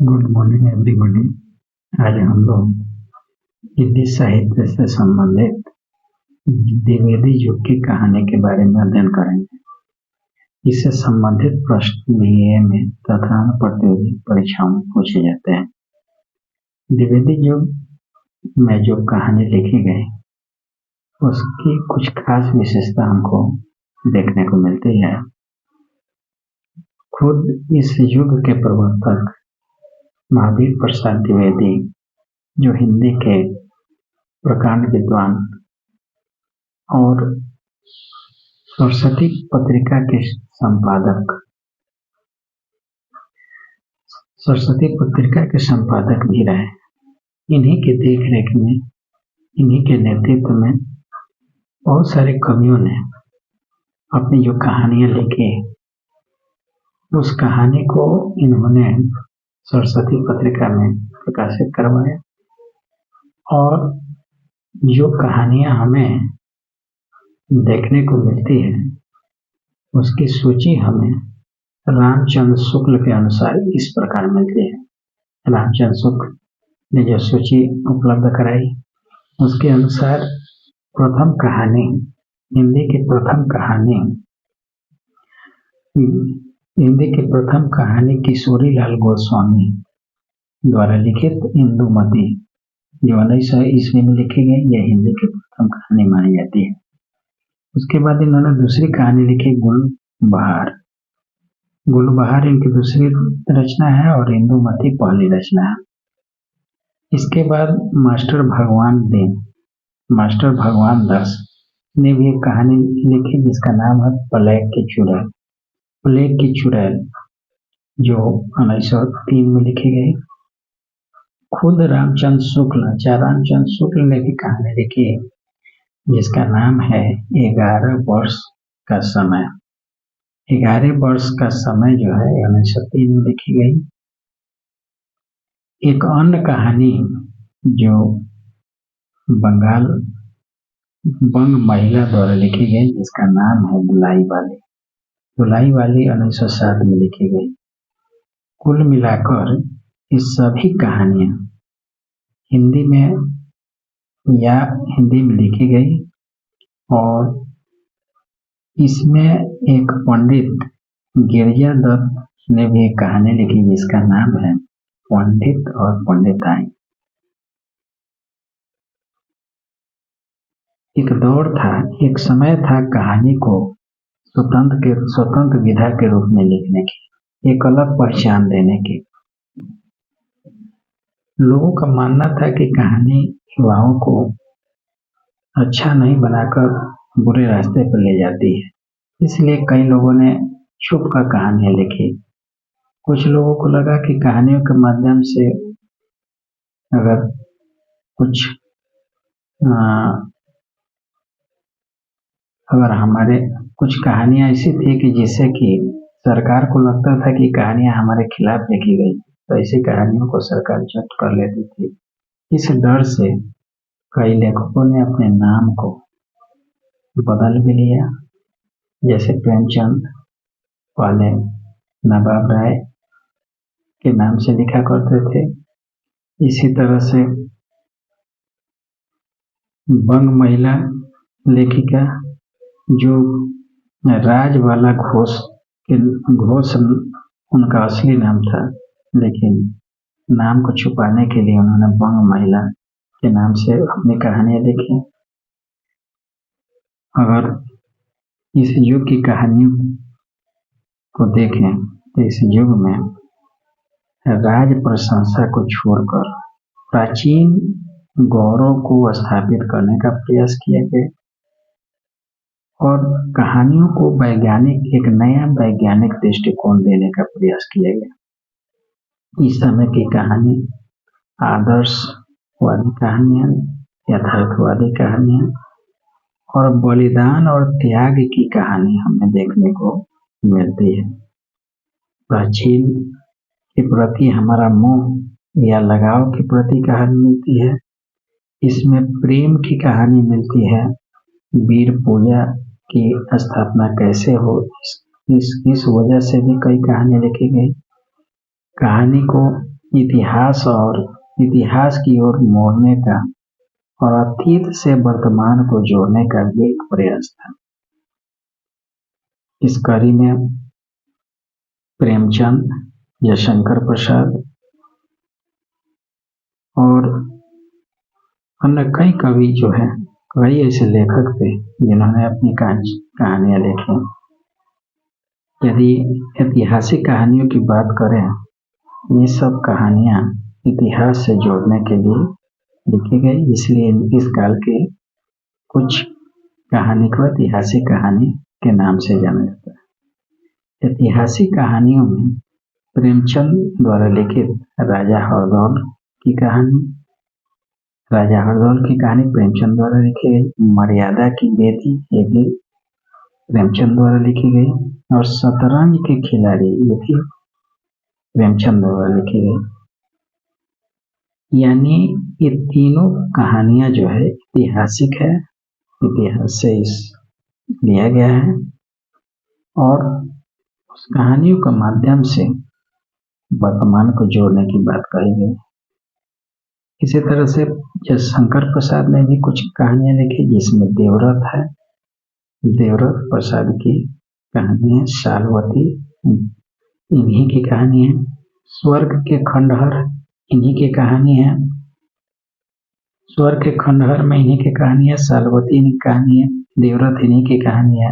Good morning everybody. आज हम लोग हिंदी साहित्य से संबंधित द्विवेदी युग की कहानी के बारे में अध्ययन करेंगे। इससे संबंधित प्रश्न बीए में तथा अन्य प्रतियोगी परीक्षाओं में पूछे जाते हैं। द्विवेदी युग में जो कहानी लिखी गई उसकी कुछ खास विशेषता हमको देखने को मिलती है। खुद इस युग के प्रवर्तक महावीर प्रसाद द्विवेदी, जो हिंदी के प्रकांड विद्वान और सरस्वती पत्रिका के संपादक भी रहे। इन्हीं के देखरेख में, इन्हीं के नेतृत्व में बहुत सारे कवियों ने अपनी जो कहानियां लिखी, उस कहानी को इन्होंने सरस्वती पत्रिका में प्रकाशित करवाया। और जो कहानियां हमें देखने को मिलती है उसकी सूची हमें रामचंद्र शुक्ल के अनुसार इस प्रकार मिलती है। रामचंद्र शुक्ल ने जो सूची उपलब्ध कराई उसके अनुसार प्रथम कहानी, हिंदी की प्रथम कहानी किशोरीलाल गोस्वामी द्वारा लिखित इंदुमती, जो 1900 ईस्वी में लिखी गई, यह हिंदी की प्रथम कहानी मानी जाती है। उसके बाद इन्होंने दूसरी कहानी लिखी गुलबहार इनकी दूसरी रचना है और इंदुमती पहली रचना है। इसके बाद मास्टर भगवान दास ने भी एक कहानी लिखी जिसका नाम है प्लेग की चुड़ैल, जो 1903 में लिखी गई। खुद रामचंद्र शुक्ल ने भी कहानी लिखी जिसका नाम है 11 वर्ष का समय। 11 वर्ष का समय जो है 1903 में लिखी गई। एक अन्य कहानी जो बंग महिला द्वारा लिखी गई जिसका नाम है बुलाई वाली 1907 में लिखी गई। कुल मिलाकर ये सभी कहानियां हिंदी में लिखी गई और इसमें एक पंडित गिरिजा दत्त ने भी एक कहानी लिखी जिसका नाम है पंडित और पंडिताई। एक समय था कहानी को स्वतंत्र विधा के रूप में लिखने की, एक अलग पहचान देने की। लोगों का मानना था कि कहानी युवाओं को अच्छा नहीं बनाकर बुरे रास्ते पर ले जाती है, इसलिए कई लोगों ने छुप कर कहानियां लिखी। कुछ लोगों को लगा कि कहानियों के माध्यम से अगर हमारे कुछ कहानियां ऐसी थी कि जिससे कि सरकार को लगता था कि कहानियां हमारे खिलाफ लिखी गई, तो ऐसी कहानियों को सरकार जब्त कर लेती थी। इस डर से कई लेखकों ने अपने नाम को बदल भी लिया, जैसे प्रेमचंद पहले नवाब राय के नाम से लिखा करते थे। इसी तरह से बंग महिला लेखिका जो राजबाला घोष उनका असली नाम था, लेकिन नाम को छुपाने के लिए उन्होंने बंग महिला के नाम से अपनी कहानियां लिखी। अगर इस युग की कहानियों को देखें तो इस युग में राज प्रशंसा को छोड़कर प्राचीन गौरव को स्थापित करने का प्रयास किया गया और कहानियों को एक नया वैज्ञानिक दृष्टिकोण देने का प्रयास किया गया। इस समय की कहानी आदर्शवादी कहानियां, यथार्थवादी कहानियां और बलिदान और त्याग की कहानी हमें देखने को मिलती है। प्राचीन के प्रति हमारा मोह या लगाव के प्रति कहानी मिलती है। इसमें प्रेम की कहानी मिलती है, वीर पूजा की स्थापना कैसे हो, इस वजह से भी कई कहानी लिखी गई। कहानी को इतिहास की ओर मोड़ने का और अतीत से वर्तमान को जोड़ने का भी एक प्रयास था। इस कड़ी में प्रेमचंद, जयशंकर प्रसाद और अन्य कई कवि जो हैं, कई ऐसे लेखक थे जिन्होंने अपनी कहानियां लिखी। यदि ऐतिहासिक कहानियों की बात करें, ये सब कहानियां इतिहास से जोड़ने के लिए लिखी गई, इसलिए इस काल के कुछ कहानी को ऐतिहासिक कहानी के नाम से जाना जाता है। ऐतिहासिक कहानियों में प्रेमचंद द्वारा लिखित राजा हरदौल की कहानी प्रेमचंद द्वारा लिखी गई। मर्यादा की बेटी ये भी प्रेमचंद द्वारा लिखी गई और शतरंज के खिलाड़ी ये भी प्रेमचंद द्वारा लिखी गई। यानी ये तीनों कहानियां जो है ऐतिहासिक है, इतिहास से लिया गया है और उस कहानियों के माध्यम से वर्तमान को जोड़ने की बात कही गई। इसी तरह से जयशंकर प्रसाद ने भी कुछ कहानियां लिखी, जिसमें देवव्रत है, देवव्रत प्रसाद की कहानी है। शालवती इन्हीं की कहानी है। स्वर्ग के खंडहर इन्हीं की कहानी है। स्वर्ग के खंडहर में इन्हीं की कहानी है। शालवती इन्हीं की कहानी है। देवव्रत इन्हीं की कहानी है।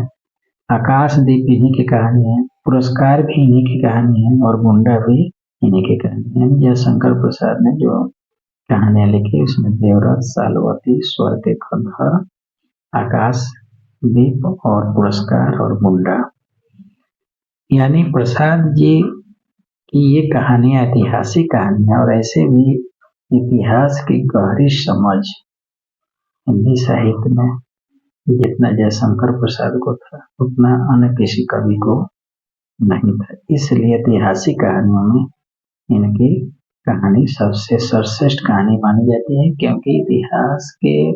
आकाशदीप इन्हीं की कहानी है। पुरस्कार भी इन्हीं की कहानी है और गुंडा भी इन्हीं की कहानी है। जयशंकर प्रसाद ने जो कहानियां लिखी उसमें देवव्रत, शालवती, स्वर्ग के खंडहर, आकाशदीप और पुरस्कार और गुंडा। यानी प्रसाद जी की ये कहानियां ऐतिहासिक कहानियां और ऐसे भी इतिहास की गहरी समझ हिंदी साहित्य में जितना जयशंकर प्रसाद को था उतना अन्य किसी कवि को नहीं था। इसलिए ऐतिहासिक कहानियों में इनकी कहानी सबसे सर्वश्रेष्ठ कहानी मानी जाती है, क्योंकि इतिहास के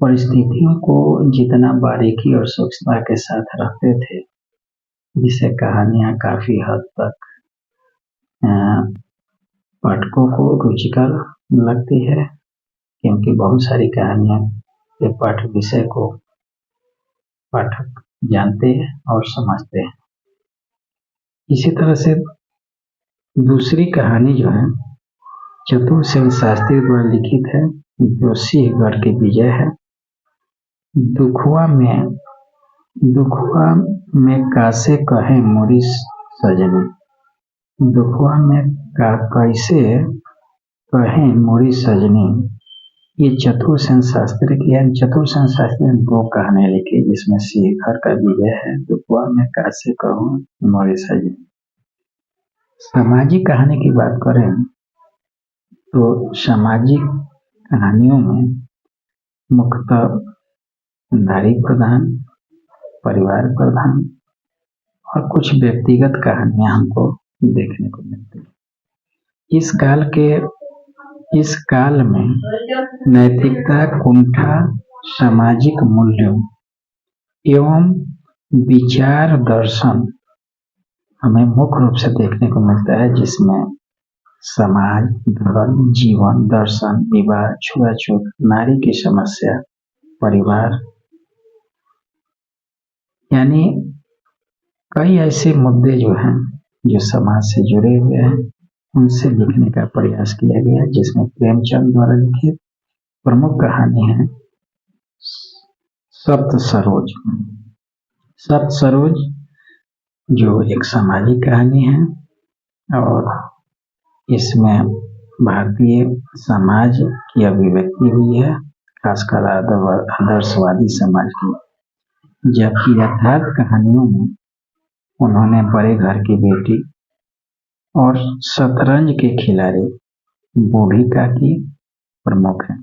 परिस्थितियों को जितना बारीकी और सूक्ष्मता के साथ रखते थे, जिससे कहानियां काफी हद तक पाठकों को रुचिकर लगती है, क्योंकि बहुत सारी कहानियां के पाठ विषय को पाठक जानते हैं और समझते हैं। इसी तरह से दूसरी कहानी जो है चतुर सेन शास्त्री द्वारा लिखित है, जो सिंहगढ़ की विजय है। दुखुआ में कासे कहे मोरी सजनी, दुखुआ में कैसे कहे मोरी सजनी, ये चतुर सेन शास्त्री की है। चतुर सेन शास्त्री ने दो कहानियां लिखी, जिसमें सिंहगढ़ का विजय है, दुखुआ में कैसे कहूँ मोरी सजनी। सामाजिक कहानी की बात करें तो सामाजिक कहानियों में मुख्यतः नारी प्रधान, परिवार प्रधान और कुछ व्यक्तिगत कहानियां हमको देखने को मिलती है। इस काल में नैतिकता, कुंठा, सामाजिक मूल्यों एवं विचार दर्शन हमें मुख्य रूप से देखने को मिलता है, जिसमें समाज, धर्म, जीवन दर्शन, विवाह, छुआछूत, नारी की समस्या, परिवार, यानी कई ऐसे मुद्दे जो हैं जो समाज से जुड़े हुए हैं, उनसे लिखने का प्रयास किया गया, जिसमें प्रेमचंद द्वारा लिखित प्रमुख कहानी है सप्त सरोज, जो एक सामाजिक कहानी है और इसमें भारतीय समाज की अभिव्यक्ति हुई है, खासकर आदर्शवादी समाज की। जबकि यथार्थ कहानियों में उन्होंने बड़े घर की बेटी और शतरंज के खिलाड़ी बूढ़िका की प्रमुख है।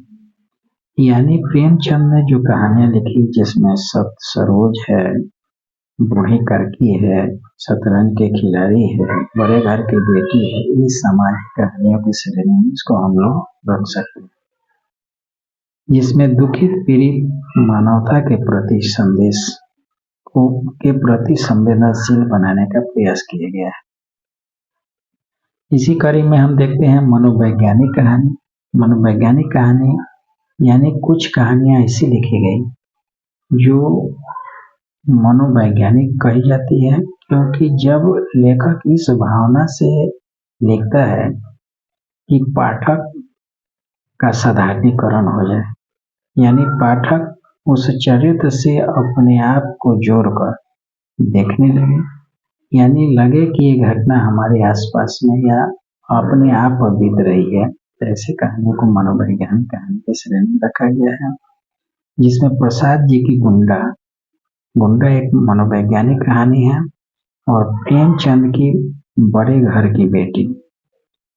यानी प्रेमचंद ने जो कहानियां लिखी, जिसमें सप्त सरोज है, बूढ़ी करकी है, शतरंज के खिलाड़ी है, बड़े घर की बेटी है, इस सामाजिक कहानियों की श्रेणी में इसको हम लोग रख सकते हैं, जिसमें दुखित पीड़ित मानवता के प्रति संदेश के प्रति संवेदनशील बनाने का प्रयास किया गया है। इसी कड़ी में हम देखते हैं मनोवैज्ञानिक कहानी। मनोवैज्ञानिक कहानी यानी कुछ कहानियाँ ऐसी लिखी गई जो मनोवैज्ञानिक कही जाती है, क्योंकि जब लेखक इस भावना से लिखता है कि पाठक का साधारणीकरण हो जाए, यानी पाठक उस चरित्र से अपने आप को जोड़कर देखने लगे, यानी लगे कि ये घटना हमारे आसपास में या अपने आप बीत रही है। ऐसे कहानियों को मनोवैज्ञानिक कहानी के श्रेणी में रखा गया है। जिसमें प्रसाद जी की गुंडा गुंडा एक मनोवैज्ञानिक कहानी है, और प्रेमचंद की बड़े घर की बेटी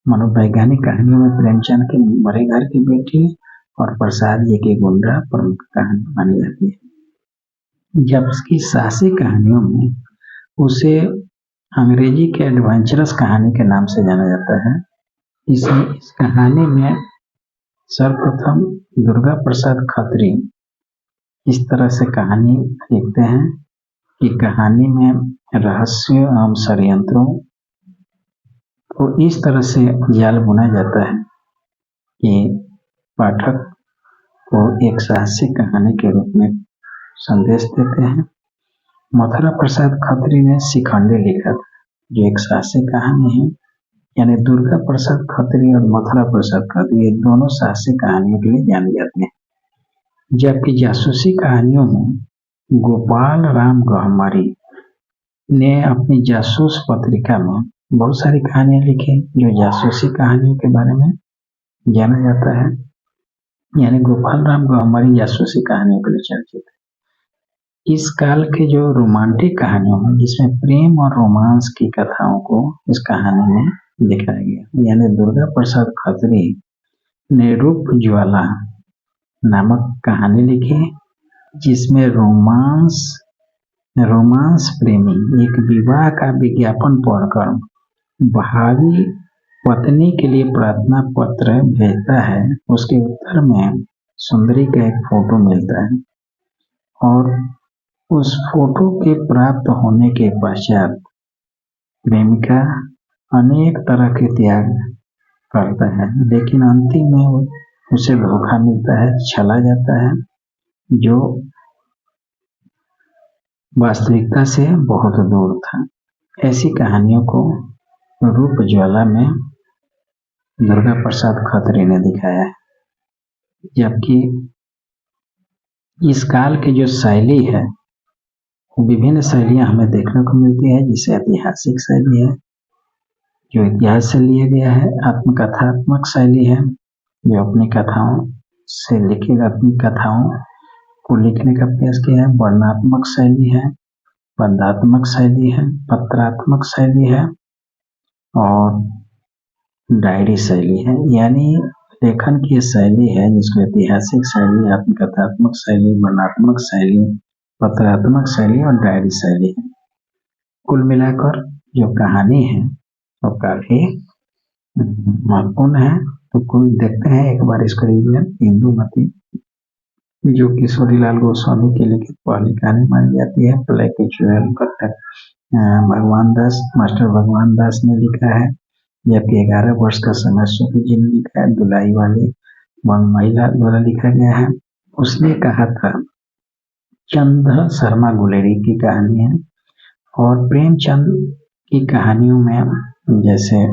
मनोवैज्ञानिक कहानियों में प्रेमचंद के बड़े घर की बेटी और प्रसाद जी की गुंडा प्रमुख कहानी मानी जाती है। जबकि साहसिक कहानियों में उसे अंग्रेजी के एडवेंचरस कहानी के नाम से जाना जाता है। इस कहानी में सर्वप्रथम दुर्गा प्रसाद खत्री इस तरह से कहानी लिखते हैं कि कहानी में रहस्य एवं षड्यंत्रों को इस तरह से जाल बुना जाता है कि पाठक को एक साहसिक कहानी के रूप में संदेश देते हैं। मथुरा प्रसाद खत्री ने शिखंडी लिखा था, जो एक साहसिक कहानी है। यानी दुर्गा प्रसाद खत्री और मथुरा प्रसाद खत्री ये दोनों साहसिक कहानियों के लिए जाने जाते हैं। जबकि जासूसी कहानियों में गोपाल राम गहमरी ने अपनी जासूस पत्रिका में बहुत सारी कहानियां लिखी जो जासूसी कहानियों के बारे में जाना जाता है। यानी गोपाल राम गहमरी जासूसी कहानियों के लिए चर्चित है। इस काल के जो रोमांटिक कहानियों में जिसमें प्रेम और रोमांस की कथाओं को इस कहानी में दिखाया गया। यानी दुर्गा प्रसाद खत्री ने रूप ज्वाला नामक कहानी लिखी, जिसमें रोमांस प्रेमी एक विवाह का विज्ञापन पढ़कर भावी पत्नी के लिए प्रार्थना पत्र भेजता है। उसके उत्तर में सुंदरी का एक फोटो मिलता है, और उस फोटो के प्राप्त होने के पश्चात प्रेमिका अनेक तरह के त्याग करता है, लेकिन अंतिम में उसे धोखा मिलता है, छला जाता है, जो वास्तविकता से बहुत दूर था। ऐसी कहानियों को रूप ज्वाला में दुर्गा प्रसाद खत्री ने दिखाया है। जबकि इस काल की जो शैली है, विभिन्न शैलियां हमें देखने को मिलती है। जिसे ऐतिहासिक शैली है जो इतिहास से लिया गया है, आत्मकथात्मक शैली है जो अपनी कथाओं से लिखी अपनी कथाओं को लिखने का प्रयास किया है, वर्णनात्मक शैली है, पदात्मक शैली है, पत्रात्मक शैली है और डायरी शैली है। यानी लेखन की शैली है जिसको ऐतिहासिक शैली, आत्मकथात्मक शैली, वर्णनात्मक शैली, पत्रात्मक शैली और डायरी शैली है। कुल मिलाकर जो कहानी है वो काफी महत्वपूर्ण है। तो कुल देखते हैं एक बार इसको रिवीजन। इंदुमती जो किशोरीलाल गोस्वामी की लिखित पहली कहानी मानी जाती है। प्लेकिचुअल कटक भगवान दास मास्टर भगवान दास ने लिखा है। जबकि 11 वर्ष का समय सुखी जी ने लिखा है। दुलाई वाली महिला द्वारा लिखा गया है। उसने कहा था चंद्र शर्मा गुलेरी की कहानी है। और प्रेमचंद की कहानियों में जैसे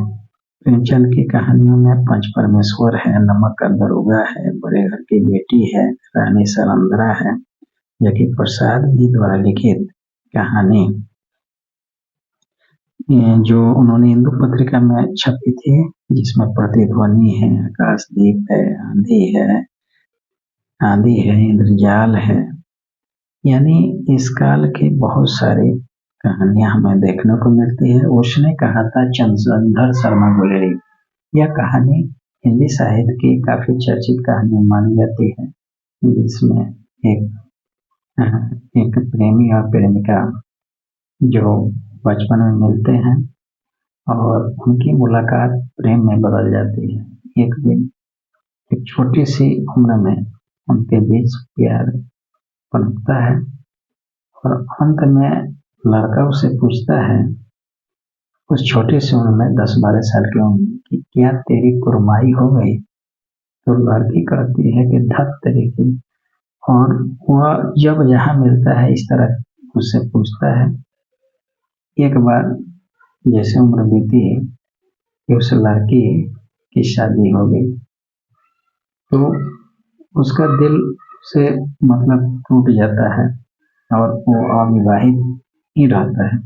प्रेमचंद की कहानियों में पंच परमेश्वर है, नमक का दरोगा है, बड़े घर की बेटी है, रानी सरंद्रा है। जबकि प्रसाद जी द्वारा लिखित कहानी जो उन्होंने हिंदू पत्रिका में छपी थी, जिसमें प्रतिध्वनि है, आकाशदीप है, आंधी है, इंद्रजाल है। यानी इस काल की बहुत सारी कहानियां हमें देखने को मिलती है। उसने कहा था चंद्र शर्मा गुलेरी, यह कहानी हिंदी साहित्य की काफी चर्चित कहानी मानी जाती है, जिसमें एक प्रेमी और प्रेमिका जो बचपन में मिलते हैं और उनकी मुलाकात प्रेम में बदल जाती है। एक दिन एक छोटी सी उम्र में उनके बीच प्यार पनपता है, और अंत में लड़का उसे पूछता है उस छोटे से उम्र में 10-12 साल की उम्र में कि क्या तेरी कुरमाई हो गई। तो लड़की कहती है कि धत तेरी की। और वह जब जहाँ मिलता है इस तरह उससे पूछता है। एक बार जैसे उम्र बीती कि उस लड़की की शादी हो गई तो उसका दिल से मतलब टूट जाता है और वो अविवाहित ही रहता है।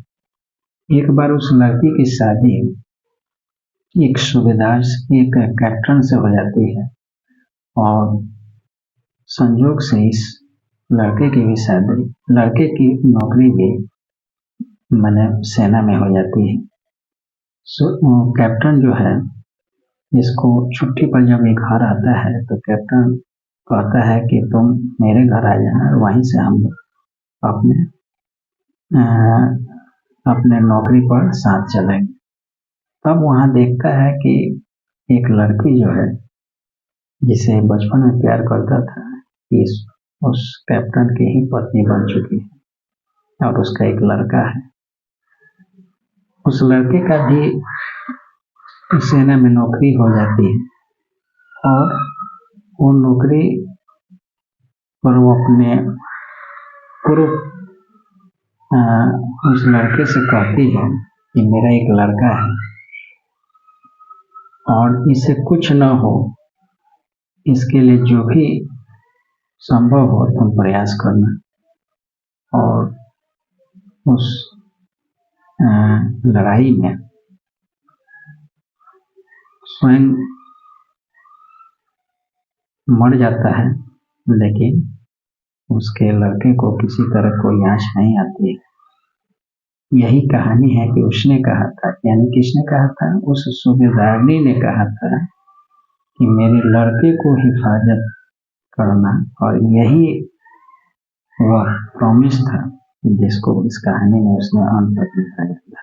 एक बार उस लड़की की शादी एक सूबेदार एक कैप्टन से हो जाती है और संयोग से इस लड़के की भी शादी लड़के की नौकरी भी मैंने सेना में हो जाती है। कैप्टन जो है इसको छुट्टी पर जब ये घर आता है तो कैप्टन कहता है कि तुम मेरे घर आ जाना और वहीं से हम अपने अपने नौकरी पर साथ चलेंगे। तब वहाँ देखता है कि एक लड़की जो है जिसे बचपन में प्यार करता था इस उस कैप्टन की ही पत्नी बन चुकी है और उसका एक लड़का है। उस लड़के का भी सेना में नौकरी हो जाती है और वो नौकरी पर वो अपने पूर्व उस लड़के से कहती है कि मेरा एक लड़का है और इसे कुछ न हो इसके लिए जो भी संभव हो तुम प्रयास करना। और उस लड़ाई में स्वयं मर जाता है लेकिन उसके लड़के को किसी तरह कोई आँच नहीं आती है। यही कहानी है कि उसने कहा था यानी किसने कहा था उस सूबेदारनी ने कहा था कि मेरे लड़के को हिफाजत करना और यही वह प्रॉमिस था जिसको इस कहानी में उसने अंत तक दिखाया।